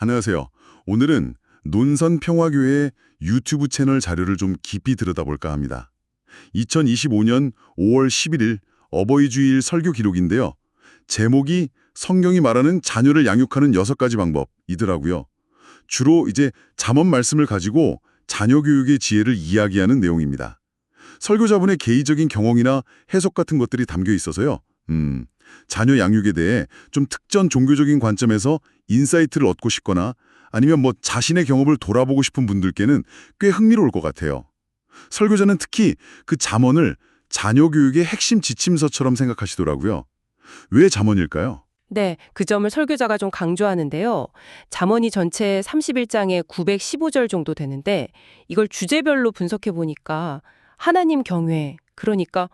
안녕하세요. 오늘은 논선평화교회 유튜브 채널 자료를 좀 깊이 들여다볼까 합니다. 2025년 5월 11일 어버이 주일 설교 기록인데요. 제목이 성경이 말하는 자녀를 양육하는 6가지 방법이더라고요. 주로 이제 잠언 말씀을 가지고 자녀 교육의 지혜를 이야기하는 내용입니다. 설교자분의 개인적인 경험이나 해석 같은 것들이 담겨 있어서요. 자녀 양육에 대해 좀 특정 종교적인 관점에서 인사이트를 얻고 싶거나 아니면 자신의 경험을 돌아보고 싶은 분들께는 꽤 흥미로울 것 같아요. 설교자는 특히 그 잠언을 자녀 교육의 핵심 지침서처럼 생각하시더라고요. 왜 잠언일까요? 네, 그 점을 설교자가 좀 강조하는데요. 잠언이 전체 31장에 915절 정도 되는데 이걸 주제별로 분석해 보니까 하나님 경외, 그러니까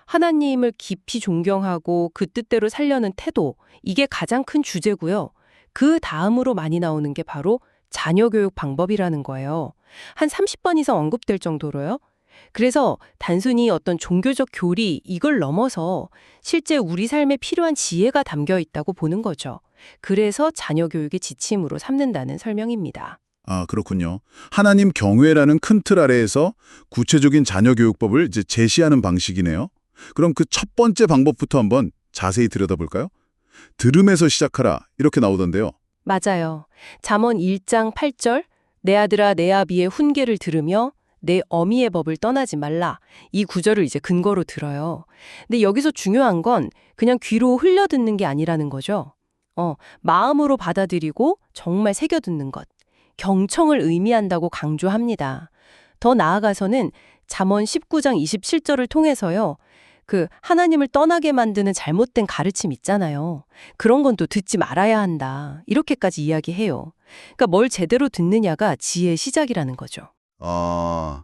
하나님을 깊이 존경하고 그 뜻대로 살려는 태도, 이게 가장 큰 주제고요. 그 다음으로 많이 나오는 게 바로 자녀 교육 방법이라는 거예요. 한 30번 이상 언급될 정도로요. 그래서 단순히 어떤 종교적 교리 이걸 넘어서 실제 우리 삶에 필요한 지혜가 담겨 있다고 보는 거죠. 그래서 자녀 교육의 지침으로 삼는다는 설명입니다. 아, 그렇군요. 하나님 경외라는 큰 틀 아래에서 구체적인 자녀 교육법을 이제 제시하는 방식이네요. 그럼 그 첫 번째 방법부터 한번 자세히 들여다볼까요? 들음에서 시작하라 이렇게 나오던데요. 맞아요. 잠언 1장 8절 내 아들아 내 아비의 훈계를 들으며 내 어미의 법을 떠나지 말라. 이 구절을 이제 근거로 들어요. 근데 여기서 중요한 건 그냥 귀로 흘려듣는 게 아니라는 거죠. 마음으로 받아들이고 정말 새겨듣는 것. 경청을 의미한다고 강조합니다. 더 나아가서는 잠언 19장 27절을 통해서요. 그 하나님을 떠나게 만드는 잘못된 가르침 있잖아요. 그런 건 또 듣지 말아야 한다. 이렇게까지 이야기해요. 그러니까 뭘 제대로 듣느냐가 지혜의 시작이라는 거죠. 아,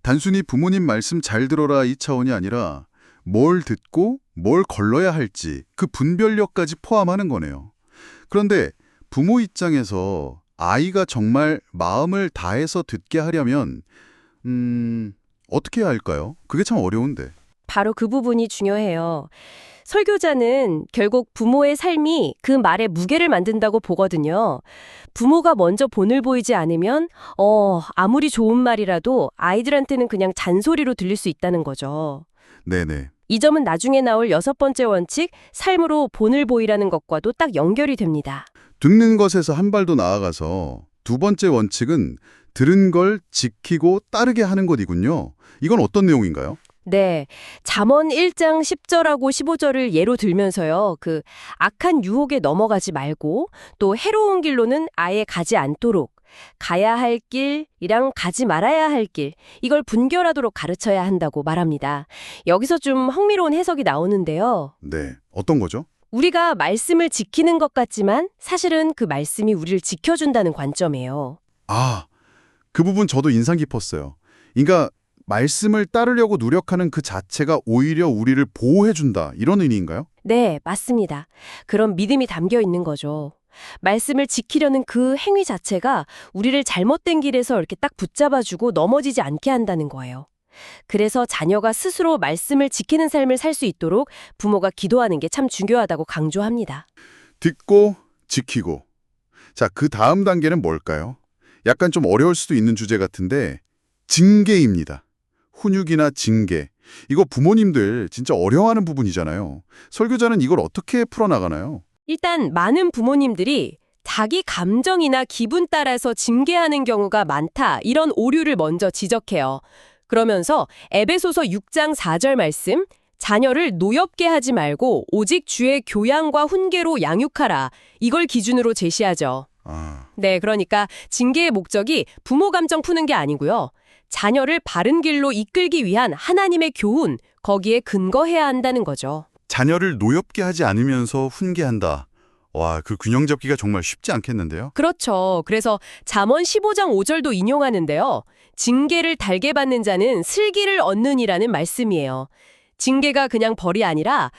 단순히 부모님 말씀 잘 들어라 이 차원이 아니라 뭘 듣고 뭘 걸러야 할지 그 분별력까지 포함하는 거네요. 그런데 부모 입장에서 아이가 정말 마음을 다해서 듣게 하려면 어떻게 해야 할까요? 그게 참 어려운데. 바로 그 부분이 중요해요. 설교자는 결국 부모의 삶이 그 말에 무게를 만든다고 보거든요. 부모가 먼저 본을 보이지 않으면 아무리 좋은 말이라도 아이들한테는 그냥 잔소리로 들릴 수 있다는 거죠. 네네. 이 점은 나중에 나올 6번째 원칙, 삶으로 본을 보이라는 것과도 딱 연결이 됩니다. 듣는 것에서 한 발 더 나아가서 두 번째 원칙은 들은 걸 지키고 따르게 하는 것이군요. 이건 어떤 내용인가요? 네. 잠언 1장 10절하고 15절을 예로 들면서요. 그 악한 유혹에 넘어가지 말고 또 해로운 길로는 아예 가지 않도록 가야 할 길이랑 가지 말아야 할 길, 이걸 분별하도록 가르쳐야 한다고 말합니다. 여기서 좀 흥미로운 해석이 나오는데요. 네. 어떤 거죠? 우리가 말씀을 지키는 것 같지만 사실은 그 말씀이 우리를 지켜준다는 관점이에요. 아, 그 부분 저도 인상 깊었어요. 그러니까 말씀을 따르려고 노력하는 그 자체가 오히려 우리를 보호해준다 이런 의미인가요? 네, 맞습니다. 그런 믿음이 담겨 있는 거죠. 말씀을 지키려는 그 행위 자체가 우리를 잘못된 길에서 이렇게 딱 붙잡아주고 넘어지지 않게 한다는 거예요. 그래서 자녀가 스스로 말씀을 지키는 삶을 살 수 있도록 부모가 기도하는 게 참 중요하다고 강조합니다. 듣고 지키고. 자, 그 다음 단계는 뭘까요? 약간 좀 어려울 수도 있는 주제 같은데 징계입니다. 훈육이나 징계. 이거 부모님들 진짜 어려워하는 부분이잖아요. 설교자는 이걸 어떻게 풀어나가나요? 일단 많은 부모님들이 자기 감정이나 기분 따라서 징계하는 경우가 많다, 이런 오류를 먼저 지적해요. 그러면서 에베소서 6장 4절 말씀, 자녀를 노엽게 하지 말고 오직 주의 교양과 훈계로 양육하라, 이걸 기준으로 제시하죠. 네, 그러니까 징계의 목적이 부모 감정 푸는 게 아니고요. 자녀를 바른 길로 이끌기 위한 하나님의 교훈, 거기에 근거해야 한다는 거죠. 자녀를 노엽게 하지 않으면서 훈계한다. 와, 그 균형 잡기가 정말 쉽지 않겠는데요? 그렇죠. 그래서 잠언 15장 5절도 인용하는데요. 징계를 달게 받는 자는 슬기를 얻느니라는 말씀이에요. 징계가 그냥 벌이 아니라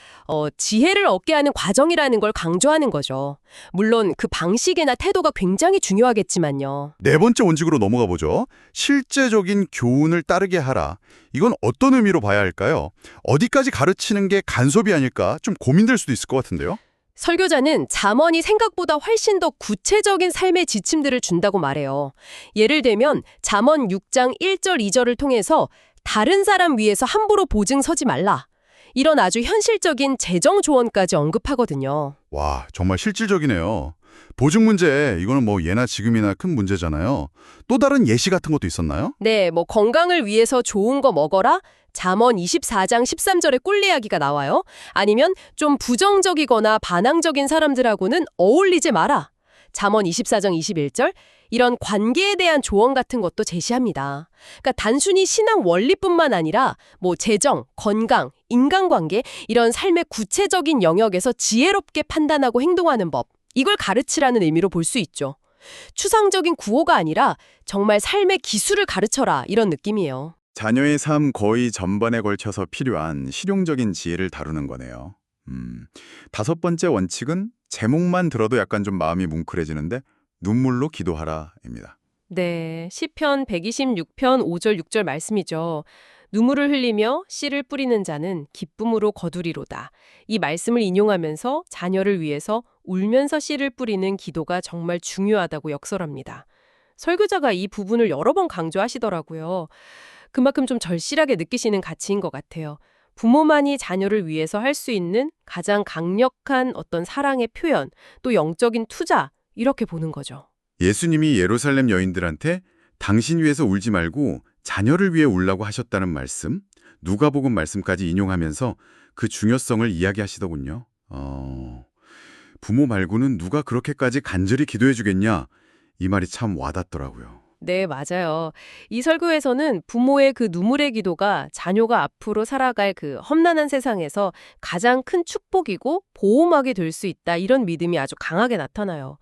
지혜를 얻게 하는 과정이라는 걸 강조하는 거죠. 물론 그 방식이나 태도가 굉장히 중요하겠지만요. 네 번째 원칙으로 넘어가 보죠. 실제적인 교훈을 따르게 하라. 이건 어떤 의미로 봐야 할까요? 어디까지 가르치는 게 간섭이 아닐까 좀 고민될 수도 있을 것 같은데요. 설교자는 잠언이 생각보다 훨씬 더 구체적인 삶의 지침들을 준다고 말해요. 예를 들면 잠언 6장 1절 2절을 통해서 다른 사람 위해서 함부로 보증 서지 말라. 이런 아주 현실적인 재정 조언까지 언급하거든요. 와, 정말 실질적이네요. 보증 문제, 이거는 뭐 예나 지금이나 큰 문제잖아요. 또 다른 예시 같은 것도 있었나요? 네, 뭐 건강을 위해서 좋은 거 먹어라. 잠언 24장 13절에 꿀 이야기가 나와요. 아니면 좀 부정적이거나 반항적인 사람들하고는 어울리지 마라. 잠언 24장 21절. 이런 관계에 대한 조언 같은 것도 제시합니다. 그러니까 단순히 신앙 원리뿐만 아니라 뭐 재정, 건강, 인간관계 이런 삶의 구체적인 영역에서 지혜롭게 판단하고 행동하는 법. 이걸 가르치라는 의미로 볼 수 있죠. 추상적인 구호가 아니라 정말 삶의 기술을 가르쳐라 이런 느낌이에요. 자녀의 삶 거의 전반에 걸쳐서 필요한 실용적인 지혜를 다루는 거네요. 다섯 번째 원칙은 제목만 들어도 약간 좀 마음이 뭉클해지는데 눈물로 기도하라입니다. 네, 시편 126편 5절 6절 말씀이죠. 눈물을 흘리며 씨를 뿌리는 자는 기쁨으로 거두리로다. 이 말씀을 인용하면서 자녀를 위해서 울면서 씨를 뿌리는 기도가 정말 중요하다고 역설합니다. 설교자가 이 부분을 여러 번 강조하시더라고요. 그만큼 좀 절실하게 느끼시는 가치인 것 같아요. 부모만이 자녀를 위해서 할 수 있는 가장 강력한 어떤 사랑의 표현, 또 영적인 투자, 이렇게 보는 거죠. 예수님이 예루살렘 여인들한테 당신 위해서 울지 말고 자녀를 위해 울라고 하셨다는 말씀, 누가복음 말씀까지 인용하면서 그 중요성을 이야기하시더군요. 부모 말고는 누가 그렇게까지 간절히 기도해 주겠냐? 이 말이 참 와닿더라고요. 네, 맞아요. 이 설교에서는 부모의 그 눈물의 기도가 자녀가 앞으로 살아갈 그 험난한 세상에서 가장 큰 축복이고 보호막이 될 수 있다. 이런 믿음이 아주 강하게 나타나요.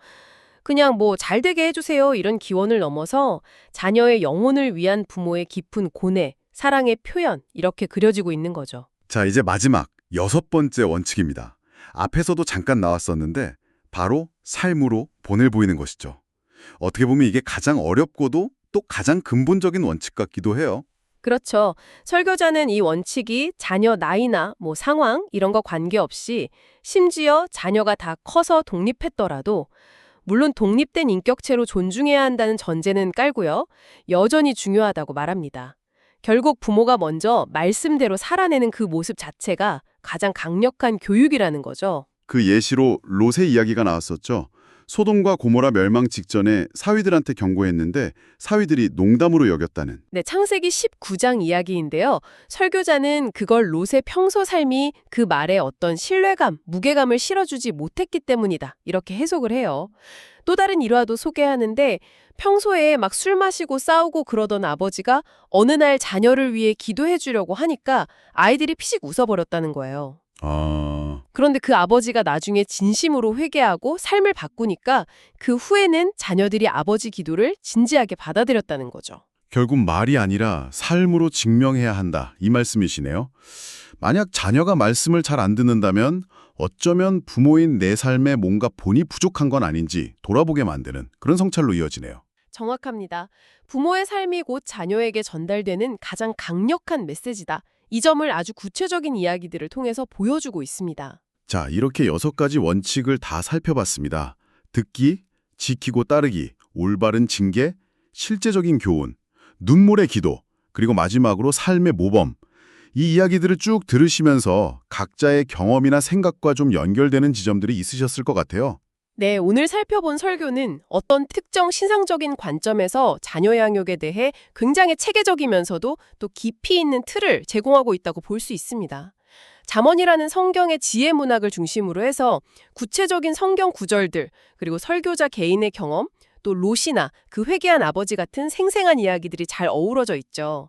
그냥 뭐 잘 되게 해주세요. 이런 기원을 넘어서 자녀의 영혼을 위한 부모의 깊은 고뇌, 사랑의 표현 이렇게 그려지고 있는 거죠. 자, 이제 마지막 여섯 번째 원칙입니다. 앞에서도 잠깐 나왔었는데 바로 삶으로 본을 보이는 것이죠. 어떻게 보면 이게 가장 어렵고도 또 가장 근본적인 원칙 같기도 해요. 그렇죠. 설교자는 이 원칙이 자녀 나이나 뭐 상황 이런 거 관계없이 심지어 자녀가 다 커서 독립했더라도 물론 독립된 인격체로 존중해야 한다는 전제는 깔고요. 여전히 중요하다고 말합니다. 결국 부모가 먼저 말씀대로 살아내는 그 모습 자체가 가장 강력한 교육이라는 거죠. 그 예시로 롯의 이야기가 나왔었죠. 소돔과 고모라 멸망 직전에 사위들한테 경고했는데 사위들이 농담으로 여겼다는. 네, 창세기 19장 이야기인데요. 설교자는 그걸 롯의 평소 삶이 그 말에 어떤 신뢰감, 무게감을 실어주지 못했기 때문이다. 이렇게 해석을 해요. 또 다른 일화도 소개하는데 평소에 막 술 마시고 싸우고 그러던 아버지가 어느 날 자녀를 위해 기도해 주려고 하니까 아이들이 피식 웃어버렸다는 거예요. 그런데 그 아버지가 나중에 진심으로 회개하고 삶을 바꾸니까 그 후에는 자녀들이 아버지 기도를 진지하게 받아들였다는 거죠. 결국 말이 아니라 삶으로 증명해야 한다. 이 말씀이시네요. 만약 자녀가 말씀을 잘 안 듣는다면 어쩌면 부모인 내 삶에 뭔가 본이 부족한 건 아닌지 돌아보게 만드는 그런 성찰로 이어지네요. 정확합니다. 부모의 삶이 곧 자녀에게 전달되는 가장 강력한 메시지다. 이 점을 아주 구체적인 이야기들을 통해서 보여주고 있습니다. 자, 이렇게 6가지 원칙을 다 살펴봤습니다. 듣기, 지키고 따르기, 올바른 징계, 실제적인 교훈, 눈물의 기도, 그리고 마지막으로 삶의 모범. 이 이야기들을 쭉 들으시면서 각자의 경험이나 생각과 좀 연결되는 지점들이 있으셨을 것 같아요. 네, 오늘 살펴본 설교는 어떤 특정 신상적인 관점에서 자녀 양육에 대해 굉장히 체계적이면서도 또 깊이 있는 틀을 제공하고 있다고 볼 수 있습니다. 잠언이라는 성경의 지혜 문학을 중심으로 해서 구체적인 성경 구절들, 그리고 설교자 개인의 경험, 또 롯이나 그 회개한 아버지 같은 생생한 이야기들이 잘 어우러져 있죠.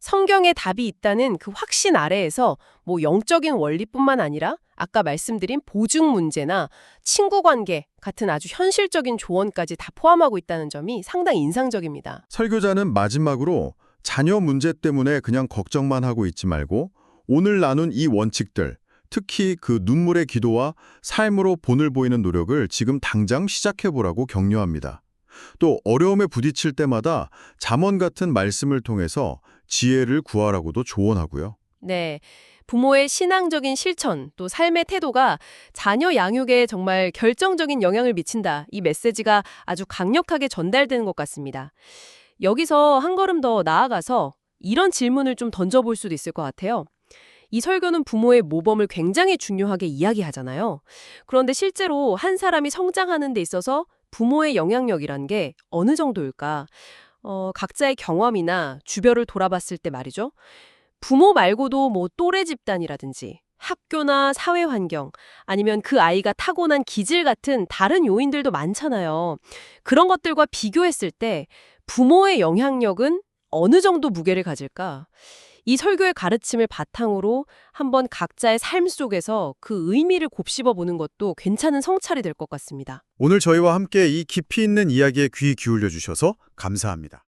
성경에 답이 있다는 그 확신 아래에서 뭐 영적인 원리뿐만 아니라 아까 말씀드린 보증 문제나 친구 관계 같은 아주 현실적인 조언까지 다 포함하고 있다는 점이 상당히 인상적입니다. 설교자는 마지막으로 자녀 문제 때문에 그냥 걱정만 하고 있지 말고 오늘 나눈 이 원칙들, 특히 그 눈물의 기도와 삶으로 본을 보이는 노력을 지금 당장 시작해보라고 격려합니다. 또 어려움에 부딪힐 때마다 잠언 같은 말씀을 통해서 지혜를 구하라고도 조언하고요. 네, 부모의 신앙적인 실천, 또 삶의 태도가 자녀 양육에 정말 결정적인 영향을 미친다. 이 메시지가 아주 강력하게 전달되는 것 같습니다. 여기서 한 걸음 더 나아가서 이런 질문을 좀 던져볼 수도 있을 것 같아요. 이 설교는 부모의 모범을 굉장히 중요하게 이야기하잖아요. 그런데 실제로 한 사람이 성장하는 데 있어서 부모의 영향력이란 게 어느 정도일까? 각자의 경험이나 주변을 돌아봤을 때 말이죠. 부모 말고도 뭐 또래 집단이라든지 학교나 사회 환경, 아니면 그 아이가 타고난 기질 같은 다른 요인들도 많잖아요. 그런 것들과 비교했을 때 부모의 영향력은 어느 정도 무게를 가질까? 이 설교의 가르침을 바탕으로 한번 각자의 삶 속에서 그 의미를 곱씹어 보는 것도 괜찮은 성찰이 될 것 같습니다. 오늘 저희와 함께 이 깊이 있는 이야기에 귀 기울여 주셔서 감사합니다.